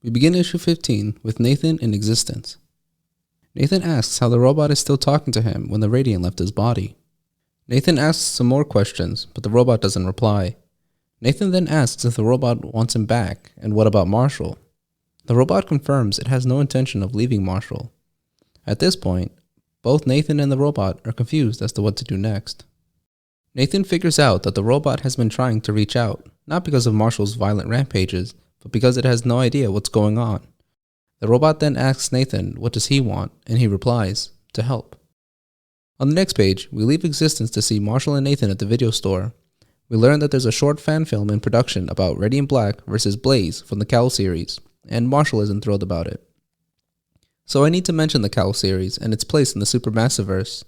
We begin issue 15 with Nathan in existence. Nathan asks how the robot is still talking to him when the radiant left his body. Nathan asks some more questions, but the robot doesn't reply. Nathan then asks if the robot wants him back, and what about Marshall? The robot confirms it has no intention of leaving Marshall. At this point, both Nathan and the robot are confused as to what to do next. Nathan figures out that the robot has been trying to reach out, not because of Marshall's violent rampages, but because it has no idea what's going on. The robot then asks Nathan what does he want, and he replies, to help. On the next page, we leave existence to see Marshall and Nathan at the video store. We learn that there's a short fan film in production about Radiant Black versus Blaze from the Cal series, and Marshall isn't thrilled about it. So I need to mention the Cal series and its place in the Supermassiverse.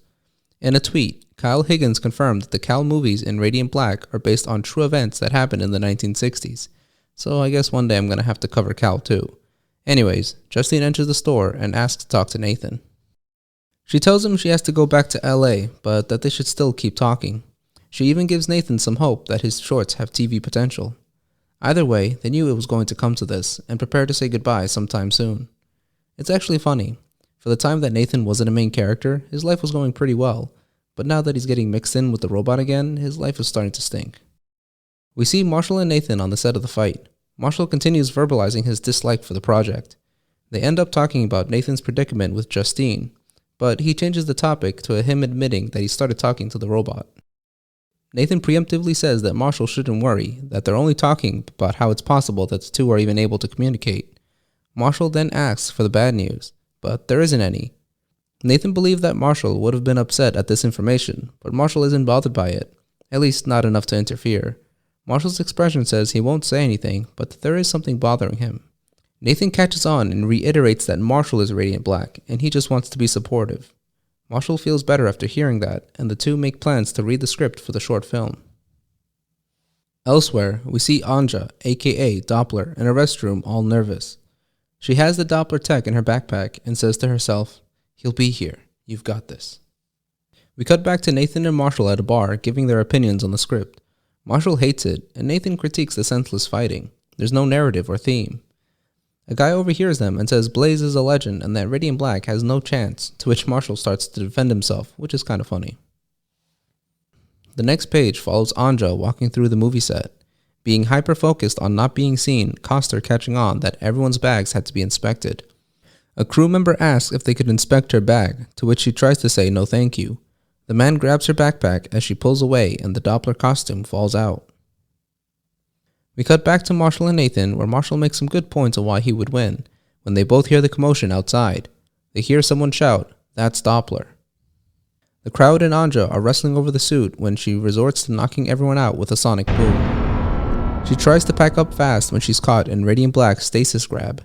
In a tweet, Kyle Higgins confirmed that the Cal movies in Radiant Black are based on true events that happened in the 1960s. So I guess one day I'm going to have to cover Cal too. Anyways, Justine enters the store and asks to talk to Nathan. She tells him she has to go back to LA, but that they should still keep talking. She even gives Nathan some hope that his shorts have TV potential. Either way, they knew it was going to come to this and prepared to say goodbye sometime soon. It's actually funny. For the time that Nathan wasn't a main character, his life was going pretty well, but now that he's getting mixed in with the robot again, his life is starting to stink. We see Marshall and Nathan on the set of the fight. Marshall continues verbalizing his dislike for the project. They end up talking about Nathan's predicament with Justine, but he changes the topic to him admitting that he started talking to the robot. Nathan preemptively says that Marshall shouldn't worry, that they're only talking about how it's possible that the two are even able to communicate. Marshall then asks for the bad news, but there isn't any. Nathan believed that Marshall would have been upset at this information, but Marshall isn't bothered by it, at least not enough to interfere. Marshall's expression says he won't say anything, but that there is something bothering him. Nathan catches on and reiterates that Marshall is Radiant Black, and he just wants to be supportive. Marshall feels better after hearing that, and the two make plans to read the script for the short film. Elsewhere, we see Anja, aka Doppler, in a restroom all nervous. She has the Doppler tech in her backpack and says to herself, "He'll be here. You've got this." We cut back to Nathan and Marshall at a bar giving their opinions on the script. Marshall hates it, and Nathan critiques the senseless fighting. There's no narrative or theme. A guy overhears them and says Blaze is a legend and that Radiant Black has no chance, to which Marshall starts to defend himself, which is kind of funny. The next page follows Anja walking through the movie set. Being hyper-focused on not being seen cost her catching on that everyone's bags had to be inspected. A crew member asks if they could inspect her bag, to which she tries to say no thank you. The man grabs her backpack as she pulls away and the Doppler costume falls out. We cut back to Marshall and Nathan, where Marshall makes some good points on why he would win, when they both hear the commotion outside. They hear someone shout, "That's Doppler." The crowd and Anja are wrestling over the suit when she resorts to knocking everyone out with a sonic boom. She tries to pack up fast when she's caught in Radiant Black's stasis grab.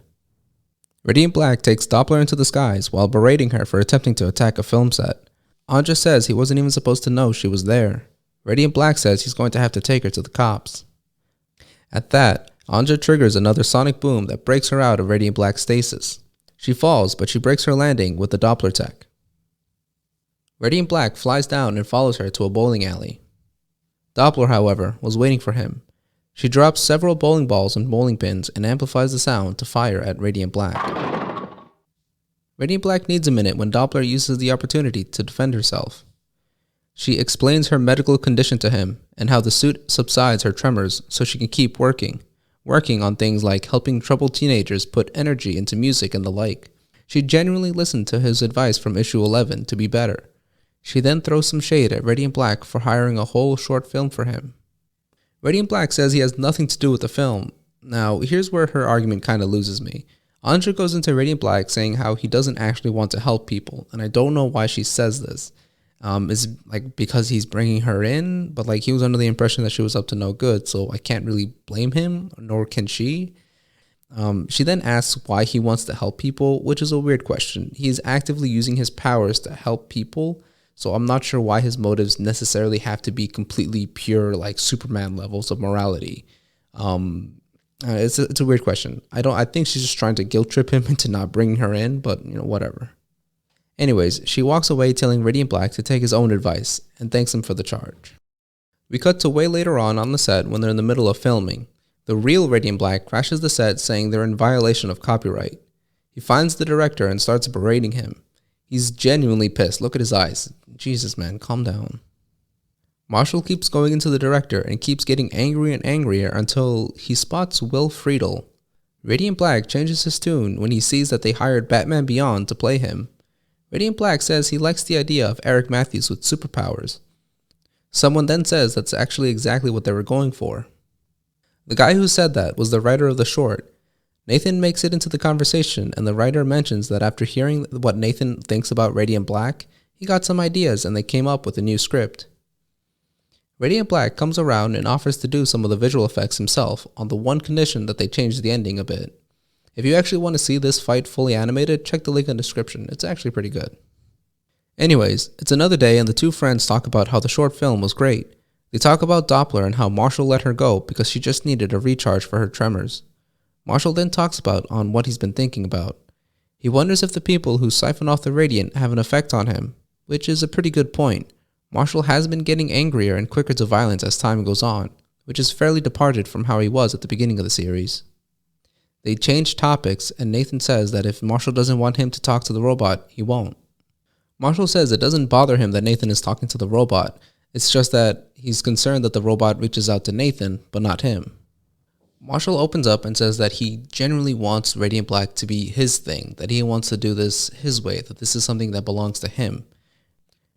Radiant Black takes Doppler into the skies while berating her for attempting to attack a film set. Anja says he wasn't even supposed to know she was there. Radiant Black says he's going to have to take her to the cops. At that, Anja triggers another sonic boom that breaks her out of Radiant Black's stasis. She falls, but she breaks her landing with the Doppler tech. Radiant Black flies down and follows her to a bowling alley. Doppler, however, was waiting for him. She drops several bowling balls and bowling pins and amplifies the sound to fire at Radiant Black. Radiant Black needs a minute when Doppler uses the opportunity to defend herself. She explains her medical condition to him and how the suit subsides her tremors so she can keep working on things like helping troubled teenagers put energy into music and the like. She genuinely listened to his advice from issue 11 to be better. She then throws some shade at Radiant Black for hiring a whole short film for him. Radiant Black says he has nothing to do with the film. Now, here's where her argument kind of loses me. Anja goes into Radiant Black saying how he doesn't actually want to help people, and I don't know why she says this. Is like because he's bringing her in, but like he was under the impression that she was up to no good, so I can't really blame him, nor can she. She then asks why he wants to help people, which is a weird question. He is actively using his powers to help people, so I'm not sure why his motives necessarily have to be completely pure, like Superman levels of morality. It's a weird question. I think she's just trying to guilt trip him into not bringing her in, but whatever. Anyways, she walks away telling Radiant Black to take his own advice and thanks him for the charge. We cut to way later on the set when they're in the middle of filming. The real Radiant Black crashes the set saying they're in violation of copyright. He finds the director and starts berating him. He's genuinely pissed. Look at his eyes. Jesus, man, calm down. Marshall keeps going into the director and keeps getting angrier and angrier until he spots Will Friedle. Radiant Black changes his tune when he sees that they hired Batman Beyond to play him. Radiant Black says he likes the idea of Eric Matthews with superpowers. Someone then says that's actually exactly what they were going for. The guy who said that was the writer of the short. Nathan makes it into the conversation, and the writer mentions that after hearing what Nathan thinks about Radiant Black, he got some ideas and they came up with a new script. Radiant Black comes around and offers to do some of the visual effects himself, on the one condition that they change the ending a bit. If you actually want to see this fight fully animated, check the link in the description. It's actually pretty good. Anyways, it's another day and the two friends talk about how the short film was great. They talk about Doppler and how Marshall let her go because she just needed a recharge for her tremors. Marshall then talks about on what he's been thinking about. He wonders if the people who siphon off the Radiant have an effect on him, which is a pretty good point. Marshall has been getting angrier and quicker to violence as time goes on, which is fairly departed from how he was at the beginning of the series. They change topics, and Nathan says that if Marshall doesn't want him to talk to the robot, he won't. Marshall says it doesn't bother him that Nathan is talking to the robot, it's just that he's concerned that the robot reaches out to Nathan, but not him. Marshall opens up and says that he genuinely wants Radiant Black to be his thing, that he wants to do this his way, that this is something that belongs to him.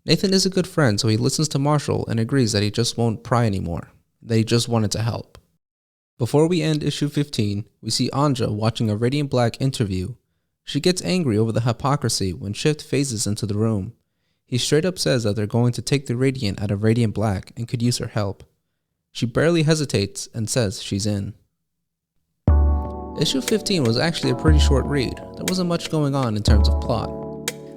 Nathan is a good friend, so he listens to Marshall and agrees that he just won't pry anymore, that he just wanted to help. Before we end issue 15, we see Anja watching a Radiant Black interview. She gets angry over the hypocrisy when Shift phases into the room. He straight up says that they're going to take the Radiant out of Radiant Black and could use her help. She barely hesitates and says she's in. Issue 15 was actually a pretty short read. There wasn't much going on in terms of plot.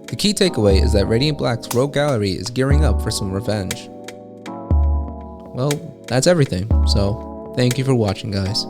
The key takeaway is that Radiant Black's rogue gallery is gearing up for some revenge. Well, that's everything, so thank you for watching, guys.